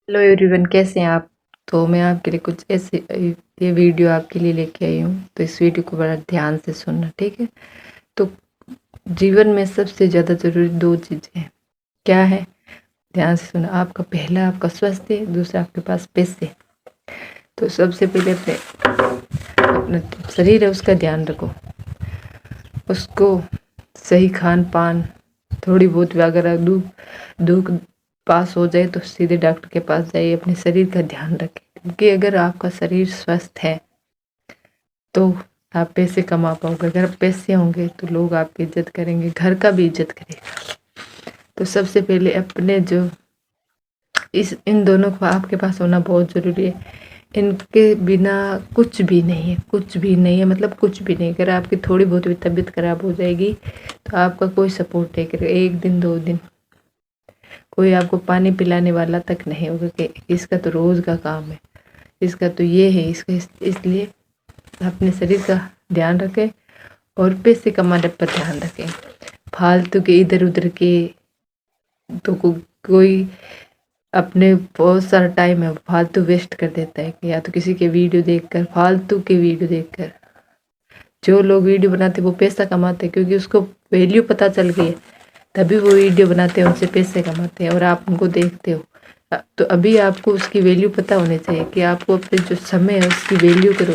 Hello everyone, कैसे हैं आप। तो मैं आपके लिए कुछ ऐसे ये वीडियो आपके लिए लेके आई हूँ। तो इस वीडियो को बड़ा ध्यान से सुनना, ठीक है। तो जीवन में सबसे ज़्यादा ज़रूरी दो चीज़ें हैं। क्या है? ध्यान से सुना। आपका पहला आपका स्वास्थ्य, दूसरा आपके पास पैसे। तो सबसे पहले अपना शरीर है उसका ध्यान रखो। उसको सही खान पान, थोड़ी बहुत भी अगर दुख पास हो जाए तो सीधे डॉक्टर के पास जाइए। अपने शरीर का ध्यान रखें, क्योंकि अगर आपका शरीर स्वस्थ है तो आप पैसे कमा पाओगे। अगर पैसे होंगे तो लोग आपकी इज्जत करेंगे, घर का भी इज्जत करेगा। तो सबसे पहले अपने जो इन दोनों को आपके पास होना बहुत ज़रूरी है। इनके बिना कुछ भी नहीं है, कुछ भी नहीं है, मतलब कुछ भी नहीं। अगर आपकी थोड़ी बहुत भी तबीयत खराब हो जाएगी तो आपका कोई सपोर्ट नहीं करेगा। 1 दिन 2 दिन कोई आपको पानी पिलाने वाला तक नहीं होगा कि इसका तो रोज़ का काम है, इसका तो ये है, इसका इसलिए अपने शरीर का ध्यान रखें और पैसे कमाने पर ध्यान रखें। फालतू के इधर उधर के तो कोई अपने बहुत सारा टाइम है फालतू वेस्ट कर देता है कि या तो किसी के वीडियो देखकर, फालतू के वीडियो देखकर। जो लोग वीडियो बनाते हैं वो पैसा कमाते हैं, क्योंकि उसको वैल्यू पता चल गई है, तभी वो वीडियो बनाते हैं, उनसे पैसे कमाते हैं और आप उनको देखते हो। तो अभी आपको उसकी वैल्यू पता होनी चाहिए कि आपको अपने जो समय है उसकी वैल्यू करो,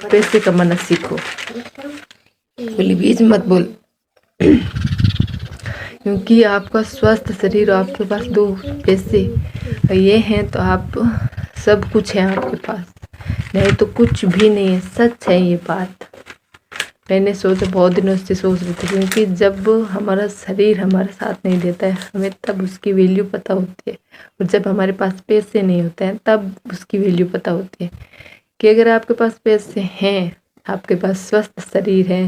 पैसे कमाना सीखो। बोली बीच मत बोल। क्योंकि आपका स्वस्थ शरीर, आपके पास 2 पैसे ये हैं तो आप सब कुछ है आपके पास, नहीं तो कुछ भी नहीं है। सच है ये बात। मैंने सोचा, बहुत दिनों से सोच रही थी, क्योंकि जब हमारा शरीर हमारा साथ नहीं देता है हमें तब उसकी वैल्यू पता होती है, और जब हमारे पास पैसे नहीं होते हैं तब उसकी वैल्यू पता होती है। कि अगर आपके पास पैसे हैं, आपके पास स्वस्थ शरीर है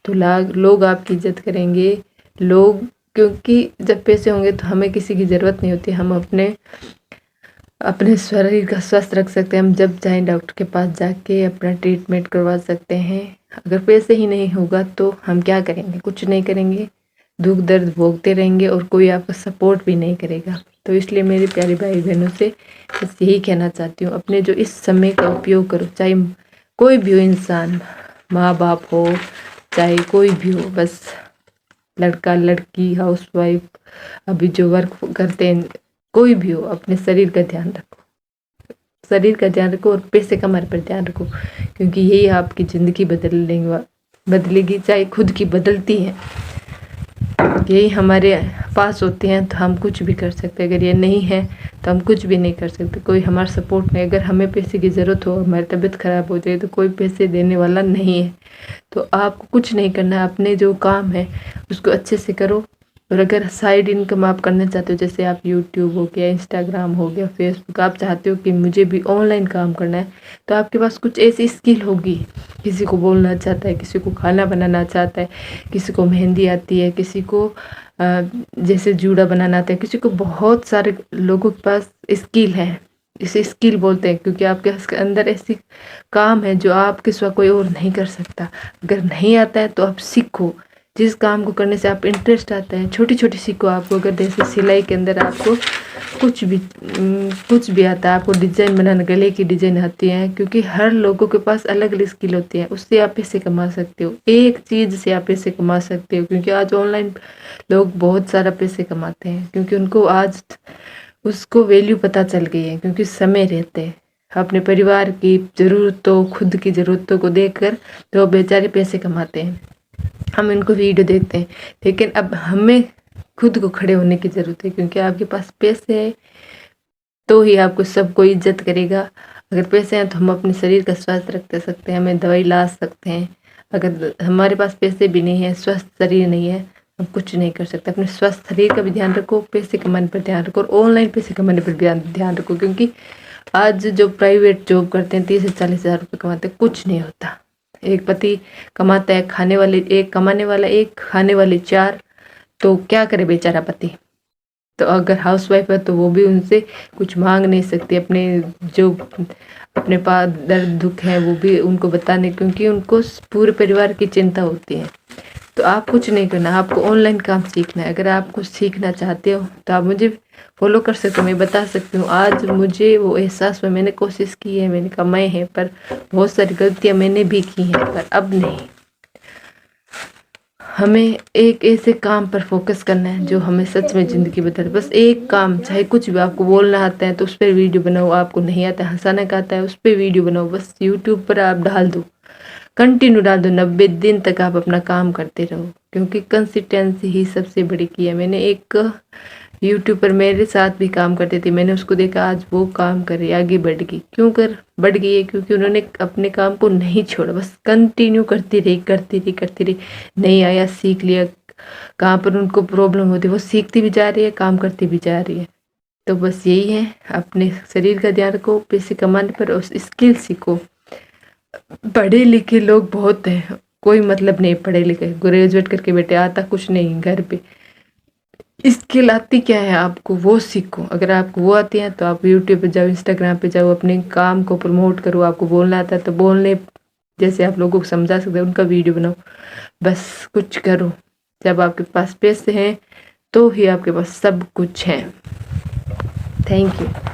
तो लोग आपकी इज्जत करेंगे। लोग, क्योंकि जब पैसे होंगे तो हमें किसी की ज़रूरत नहीं होती, हम अपने शरीर का स्वस्थ रख सकते हैं। हम जब चाहें डॉक्टर के पास जाके अपना ट्रीटमेंट करवा सकते हैं। अगर पैसे ही नहीं होगा तो हम क्या करेंगे? कुछ नहीं करेंगे, दुख दर्द भोगते रहेंगे और कोई आपका सपोर्ट भी नहीं करेगा। तो इसलिए मेरे प्यारे भाई बहनों से बस यही कहना चाहती हूँ, अपने जो इस समय का उपयोग करो। चाहे कोई भी हो इंसान, माँ बाप हो, चाहे कोई भी हो, बस लड़का लड़की, हाउसवाइफ, अभी जो वर्क करते हैं, कोई भी हो, अपने शरीर का ध्यान रखो। शरीर का ध्यान रखो और पैसे कमाने पर ध्यान रखो, क्योंकि यही आपकी ज़िंदगी बदलेगी। चाहे खुद की बदलती है, यही हमारे पास होते हैं तो हम कुछ भी कर सकते हैं। अगर ये नहीं है तो हम कुछ भी नहीं कर सकते। कोई हमारा सपोर्ट नहीं। अगर हमें पैसे की ज़रूरत हो, हमारी तबीयत ख़राब हो जाए तो कोई पैसे देने वाला नहीं है। तो आपको कुछ नहीं करना है, अपने जो काम है उसको अच्छे से करो। और अगर साइड इनकम आप करना चाहते हो, जैसे आप यूट्यूब हो गया, इंस्टाग्राम हो गया, फेसबुक, आप चाहते हो कि मुझे भी ऑनलाइन काम करना है, तो आपके पास कुछ ऐसी स्किल होगी। किसी को बोलना चाहता है, किसी को खाना बनाना चाहता है, किसी को मेहंदी आती है, किसी को जैसे जूड़ा बनाना आता है, किसी को, बहुत सारे लोगों के पास स्किल है। इसे स्किल बोलते हैं, क्योंकि आपके अंदर ऐसी काम है जो आपके सिवा कोई और नहीं कर सकता। अगर नहीं आता है तो आप सीखो। जिस काम को करने से आप इंटरेस्ट आता है, छोटी छोटी सीखो। आपको अगर जैसे सिलाई के अंदर आपको कुछ भी आता है, आपको डिज़ाइन बनाना, गले की डिज़ाइन आती है, क्योंकि हर लोगों के पास अलग अलग स्किल होती है। उससे आप पैसे कमा सकते हो, एक चीज़ से आप पैसे कमा सकते हो। क्योंकि आज ऑनलाइन लोग बहुत सारा पैसे कमाते हैं, क्योंकि उनको आज उसको वैल्यू पता चल गई है। क्योंकि समय रहते हैं, अपने परिवार की ज़रूरतों, खुद की ज़रूरतों को देखकर तो बेचारे पैसे कमाते हैं। हम इनको वीडियो देखते हैं, लेकिन अब हमें खुद को खड़े होने की ज़रूरत है। क्योंकि आपके पास पैसे है तो ही आपको सब कोई इज्जत करेगा। अगर पैसे हैं तो हम अपने शरीर का स्वास्थ्य रख सकते हैं, हमें दवाई ला सकते हैं। अगर हमारे पास पैसे भी नहीं है, स्वस्थ शरीर नहीं है, हम कुछ नहीं कर सकते। अपने स्वस्थ शरीर का भी ध्यान रखो, पैसे कमाने पर ध्यान रखो, और ऑनलाइन पैसे कमाने पर भी ध्यान रखो। क्योंकि आज जो प्राइवेट जॉब करते हैं 30 से 40 हज़ार रुपये कमाते हैं, कुछ नहीं होता। एक पति कमाता है, खाने वाले एक, कमाने वाला एक, खाने वाले 4, तो क्या करे बेचारा पति। तो अगर हाउसवाइफ है तो वो भी उनसे कुछ मांग नहीं सकती। अपने जो अपने पास दर्द दुख है वो भी उनको बताने, क्योंकि उनको पूरे परिवार की चिंता होती है। तो आप कुछ नहीं करना, आपको ऑनलाइन काम सीखना है। अगर आप कुछ सीखना चाहते हो तो आप मुझे फॉलो कर सकते हो। मैं बता सकती हूँ, आज मुझे वो एहसास हुआ, मैंने कोशिश की है, मैंने कमाए हैं, पर बहुत सारी गलतियाँ मैंने भी की हैं, पर अब नहीं। हमें एक ऐसे काम पर फोकस करना है जो हमें सच में ज़िंदगी बदले। बस एक काम, चाहे कुछ भी, आपको बोलना आता है तो उस पर वीडियो बनाओ, आपको नहीं आता, हंसाना का आता है उस पर वीडियो बनाओ, बस यूट्यूब पर आप डाल दो, कंटिन्यू डाल दो, 90 दिन तक आप अपना काम करते रहो, क्योंकि कंसिस्टेंसी ही सबसे बड़ी की है। मैंने एक यूट्यूब पर मेरे साथ भी काम करते थे, मैंने उसको देखा, आज वो काम करे, आगे बढ़ गई। क्यों कर बढ़ गई है? क्योंकि उन्होंने अपने काम को नहीं छोड़ा, बस कंटिन्यू करती रही। नहीं आया, सीख लिया, कहाँ पर उनको प्रॉब्लम होती है वो सीखती भी जा रही है, काम करती भी जा रही है। तो बस यही है, अपने शरीर का ध्यान रखो, पैसे कमाने पर उस स्किल सीखो। पढ़े लिखे लोग बहुत हैं, कोई मतलब नहीं पढ़े लिखे, ग्रेजुएट करके बैठे, आता कुछ नहीं घर पे। स्किल आती क्या है आपको, वो सीखो। अगर आपको वो आती है तो आप यूट्यूब पे जाओ, इंस्टाग्राम पे जाओ, अपने काम को प्रमोट करो। आपको बोलना आता है तो बोलने, जैसे आप लोगों को समझा सकते हो, उनका वीडियो बनाओ, बस कुछ करो। जब आपके पास पैसे हैं तो ही आपके पास सब कुछ है। Thank you.